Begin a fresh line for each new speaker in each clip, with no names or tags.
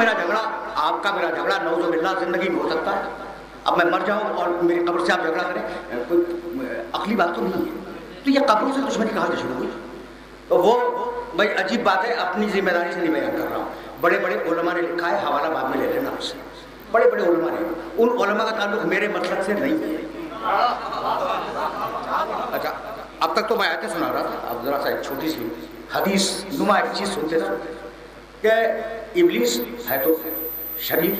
मेरा झगड़ा, आपका मेरा झगड़ा नौज़ु बिल्लाह जिंदगी में हो सकता है? अब मैं मर जाऊं और मेरी कब्र से आप झगड़ा करें, कोई अगली बात तो नहीं है। तो ये कब्रों से दुश्मनी कहाँ से शुरू हुई? तो वो भाई अजीब बात है, अपनी जिम्मेदारी से नहीं बयान कर रहा हूँ। बड़े बड़े उलमा ने लिखा है, हवाला बाद में ले लेना उससे। बड़े बड़े उलमा ने, उन उलमा का ताल्लुक मेरे मसलक से नहीं है। अच्छा, अब तक तो मैं आयतें सुना रहा था, अब जरा सा एक छोटी सी हदीस नुमा एक चीज़ सुनते थे कि इब्लीस है तो शरीर,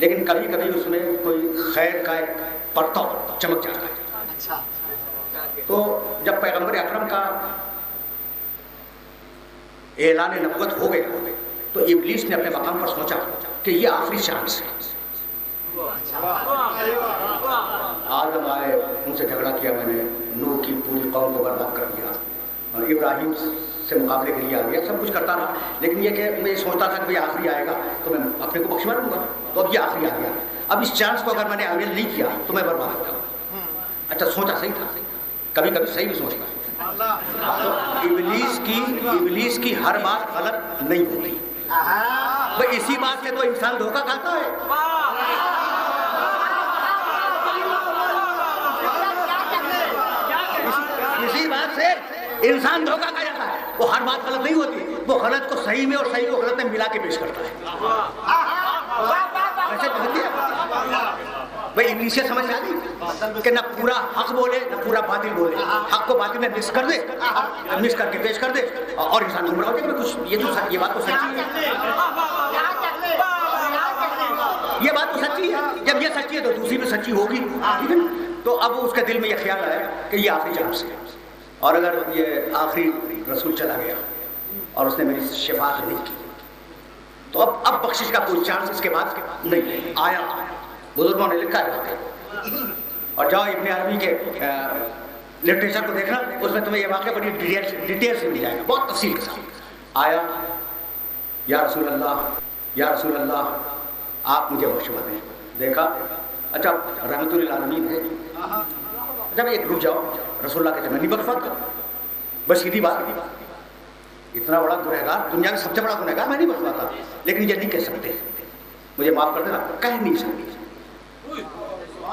लेकिन कभी कभी उसमें कोई खैर का एक परताव चमक जाता है। तो जब पैगंबर अकरम का ऐलान नबुवत हो गया तो इब्लीस ने अपने मकाम पर सोचा कि ये आखिरी चांस है। आदम आए, उनसे झगड़ा किया मैंने, नूह की पूरी कौम को बर्बाद कर दिया, और इब्राहिम से मुकाबले के लिए आ गया, सब कुछ करता रहा, लेकिन ये कि मैं सोचता था कि भाई आखिरी आएगा तो मैं अपने को बख्शवा लूँगा, तो अब ये आखिरी आ गया। अब इस चांस को अगर मैंने अवेल नहीं किया तो मैं बर्बाद हो जाऊँ। अच्छा, सोचा सही था, कभी कभी सही भी सोचता है। तो इब्लीस की हर बात गलत नहीं होती। भाई इसी बात से तो इंसान धोखा खाता है। इसी बात से इंसान धोखा खा जाता है। वो हर बात गलत नहीं होती, वो गलत को सही में और सही को गलत में मिला के पेश करता है। ऐसे होती है भाई। इंग्लिश से समझ आ गई कि ना पूरा हक बोले ना पूरा बातिल बोले, हक को बातिल में मिक्स कर दे, मिक्स करके पेश कर दे और इंसान गुमराह हो जाए। कुछ ये बात तो सच्ची है, ये बात तो सच्ची है। जब ये सच्ची है तो दूसरी भी सच्ची होगी, ठीक है। तो अब उसके दिल में ये ख्याल आया कि ये आखिरी चांस है, और अगर ये आखिरी रसूल चला गया और उसने मेरी शिफात नहीं की तो अब बख्शिश का कोई चांस इसके बाद नहीं है। आया बुजुर्गों ने लिखा है, और जाओ इब्ने अरबी के लिटरेचर को देखना, उसमें तुम्हें ये वाक़या बड़ी डिटेल से मिल जाएगा, बहुत तफसील के साथ। आया, या रसूल अल्लाह आप मुझे बख्शवा दें। देखा, अच्छा रहमतुल लिल आलमीन है, जब एक रुक जाओ, रसूलुल्लाह के नहीं बख्शवाता, बस सीधी बात। इतना बड़ा गुनहगार, दुनिया में सबसे बड़ा गुनहगार मैं नहीं बख्शवाता, लेकिन ये नहीं कह सकते मुझे माफ़ कर देना, कह नहीं सकते।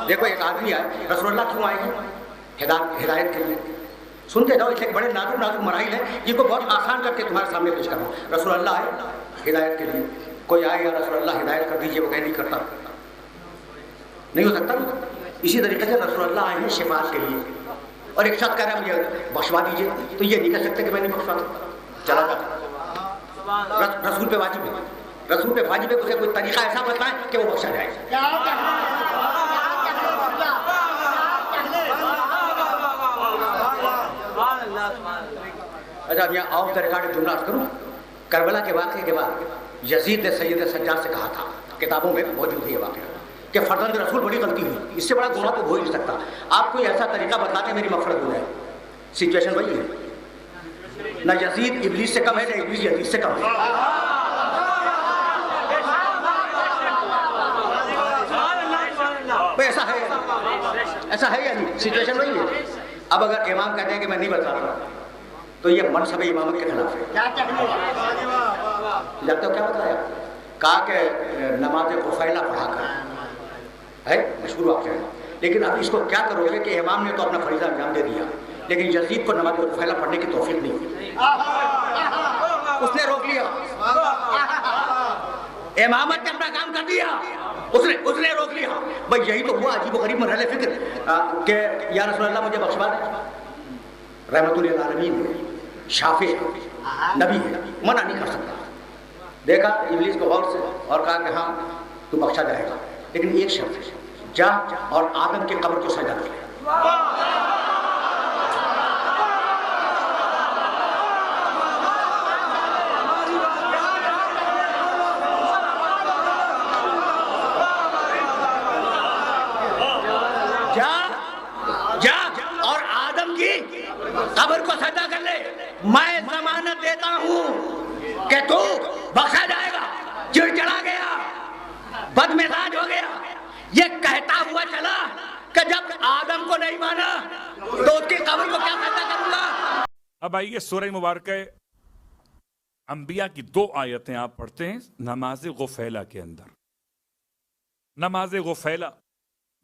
देखो एक आदमी आए, रसूलुल्लाह क्यों आए हैं? हिदायत के लिए। सुनते जाओ, इसलिए बड़े नाजुक नाजुक मराइल है, जिनको बहुत आसान करके तुम्हारे सामने पेश कर रहा हूँ। रसूलुल्लाह आए हिदायत के लिए, कोई आए या रसूलुल्लाह हिदायत कर दीजिए, वो कह नहीं करता, नहीं हो सकता ना। इसी तरीके से रसूलुल्लाह आए हैं शिफात के लिए, और एक शख्स कह रहा है मुझे बख्शवा दीजिए, तो ये नहीं कह सकते कि मैं नहीं बख्शवाता, चला जाता। रसूल पे वाजिब है, रसूल पे वाजिब है, उसे कोई तरीका ऐसा बताएं कि वो बख्शा जाए। अच्छा, यहाँ ऑफ द रिकॉर्ड जुमला करूँ। करबला के वाक़े के बाद यजीद ने सैयद सज्जाद से कहा था, किताबों में मौजूद है ये वाक़या, कि फर्जंद रसूल बड़ी गलती हुई, इससे बड़ा गुनाह तो हो ही नहीं सकता, आप कोई ऐसा तरीका बता दें मेरी मग़फ़िरत हो जाए। सिचुएशन वही है, ना यजीद इब्लीस से कम है, ना इब्लीस यजीद से कम है। ऐसा है या नहीं? सिचुएशन वही है। अब अगर इमाम कहते हैं कि मैं नहीं बता रहा, तो ये मनसब इमामत के खिलाफ है। जानते हो क्या बताया? कहा कि नमाज कुफैला पढ़ा कर है, मशहूर वाक़या है, लेकिन अब इसको क्या करोगे कि इमाम ने तो अपना फरीज़ा अंजाम दे दिया, लेकिन यजीद को नमाज कुफैला पढ़ने की तौफीक नहीं हुई, उसने रोक लिया। इमामत ने अपना काम कर दिया, उसने रोक लिया। भाई यही तो हुआ अजीब गरीब मरहले फिक्र कि या रसूलल्लाह मुझे बख्शवा दे। रहमतुल लिल आलमीन है, शाफी नबी है, मना नहीं कर सकता। देखा इब्लीस को गौर से और कहा कि हाँ तू बख्शा जाएगा, लेकिन एक शर्त, जा और आदम के कब्र को सजा कर ले। कब्र को सजा कर ले, मैं जमानत देता हूं कि तू बख्शा जाएगा। चिड़चिड़ा गया, बदमिजाज हो गया, ये कहता हुआ चला कि जब आदम को नहीं माना तो उसकी कब्र को क्या सजा करूंगा।
अब आइए सूरह मुबारक انبیاء کی 2 آیتیں آپ پڑھتے ہیں نماز غفیلہ کے اندر. نماز غفیلہ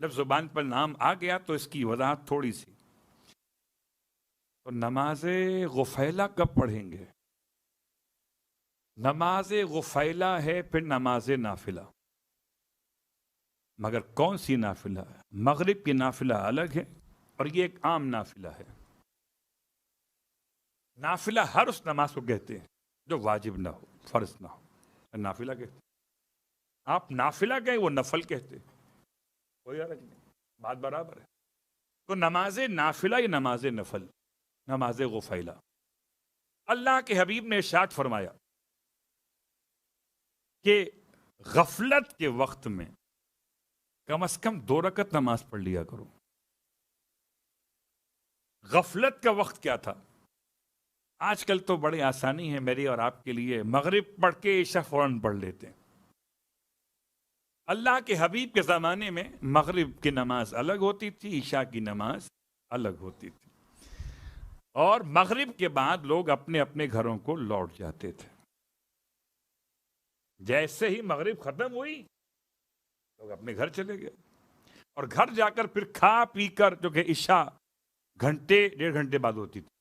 جب زبان پر نام آ گیا تو اس کی وضاحت تھوڑی سی. تو نماز غفیلہ کب پڑھیں گے؟ نماز غفیلہ ہے پھر نماز نافلہ، مگر کون سی نافلہ ہے؟ مغرب کی نافلہ الگ ہے اور یہ ایک عام نافلہ ہے. نافلہ ہر اس نماز کو کہتے ہیں جو واجب نہ ہو، فرض نہ ہو، نافلہ کہتے ہیں. آپ نافلہ کہیں، وہ نفل کہتے ہیں، کوئی حرج نہیں، بات برابر ہے. تو نماز نافلہ یا نماز نفل؟ نماز غفیلہ. اللہ کے حبیب نے ارشاد فرمایا کہ غفلت کے وقت میں کم از کم 2 رکعت نماز پڑھ لیا کرو. غفلت کا وقت کیا تھا؟ آج کل تو بڑی آسانی ہے میری اور آپ کے لیے، مغرب پڑھ کے عشاء فوراً پڑھ لیتے ہیں. اللہ کے حبیب کے زمانے میں مغرب کی نماز الگ ہوتی تھی، عشاء کی نماز الگ ہوتی تھی، اور مغرب کے بعد لوگ اپنے اپنے گھروں کو لوٹ جاتے تھے. جیسے ہی مغرب ختم ہوئی لوگ اپنے گھر چلے گئے، اور گھر جا کر پھر کھا پی کر، جو کہ عشاء گھنٹے 1.5 گھنٹے بعد ہوتی تھی،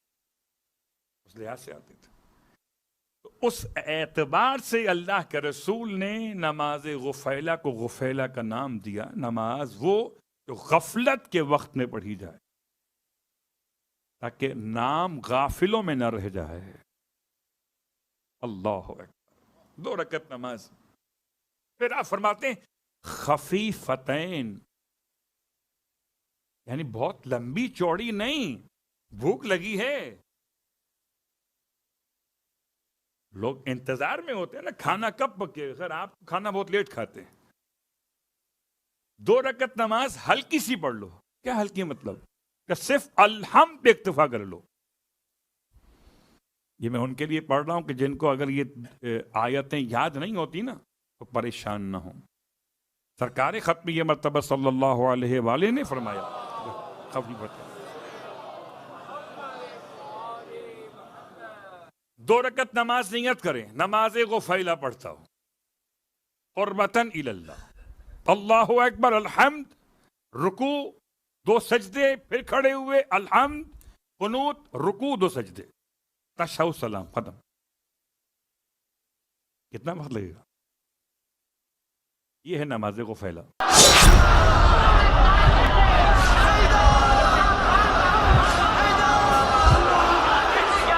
اس لحاظ سے آتے تھے. تو اس اعتبار سے اللہ کے رسول نے نماز غفیلہ کو غفیلہ کا نام دیا. نماز وہ جو غفلت کے وقت میں پڑھی جائے تاکہ نام غافلوں میں نہ رہ جائے. اللہ اکبر. 2 رکعت نماز. پھر آپ فرماتے ہیں خفیفتین، یعنی بہت لمبی چوڑی نہیں. بھوک لگی ہے، لوگ انتظار میں ہوتے ہیں نا کھانا کب پکے. خیر آپ کھانا بہت لیٹ کھاتے ہیں. 2 رکعت نماز ہلکی سی پڑھ لو. کیا ہلکی مطلب؟ کہ صرف الحمد پہ اکتفا کر لو. یہ میں ان کے لیے پڑھ رہا ہوں کہ جن کو اگر یہ آیتیں یاد نہیں ہوتی نا تو پریشان نہ ہوں. سرکار ختم یہ مرتبہ صلی اللہ علیہ وآلہ نے فرمایا خفیفت 2 رکعت نماز نیت کریں نماز غفیلہ پڑھتا ہوں قربتاً الی اللہ. اللہ اکبر، الحمد، رکوع 2 سجدے، پھر کھڑے ہوئے الحمد، قنوت، رکوع 2 سجدے، تشہد، سلام، ختم. کتنا وقت لگے گا؟ یہ ہے نماز غفیلہ.